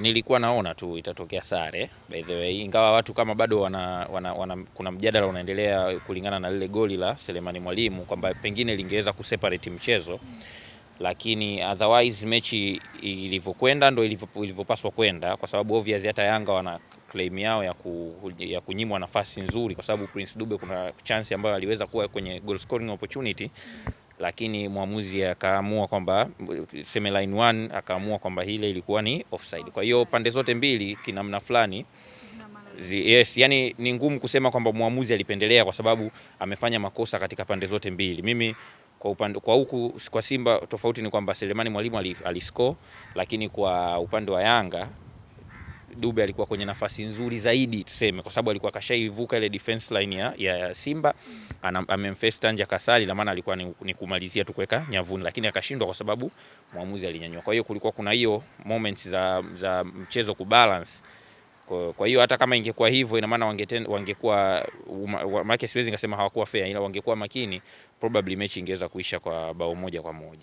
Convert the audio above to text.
Nilikuwa naona tu itatokea sare by the way, ingawa watu kama bado kuna mjadala unaendelea kulingana na lile goli la Selemani Mwalimu kwamba pengine lingeweza kuseparate mchezo, lakini otherwise mechi ilivyokwenda ndio ilivyopaswa kwenda, kwa sababu obviously hata Yanga wana claim yao ya kunyimwa nafasi nzuri, kwa sababu Prince Dube kuna chance ambayo aliweza kuwa kwenye goal scoring opportunity, lakini mwamuzi akaamua kwamba seme line 1 akaamua kwamba ile ilikuwa ni offside. Kwa hiyo pande zote mbili kinamna fulani yes, yani ni ngumu kusema kwamba mwamuzi alipendelea kwa sababu amefanya makosa katika pande zote mbili. Mimi kwa huku kwa Simba tofauti ni kwamba Selemani Mwalimu aliscore, lakini kwa upande wa Yanga Dube alikuwa kwenye nafasi nzuri zaidi tuseme, kwa sababu alikuwa kashaivuka ile defense line ya Simba, amemface Tanja Kasali, na maana alikuwa ni kumalizia tu kuweka nyavuni, lakini akashindwa kwa sababu mwamuzi alinyanyua. Kwa hiyo kulikuwa kuna hiyo moments za mchezo kubalance. Kwa hiyo hata kama ingekuwa hivyo, ina maana wangekuwa maana siwezi ngasema hawakuwa fair, ila wangekuwa makini, probably mechi ingeweza kuisha kwa bao 1-1.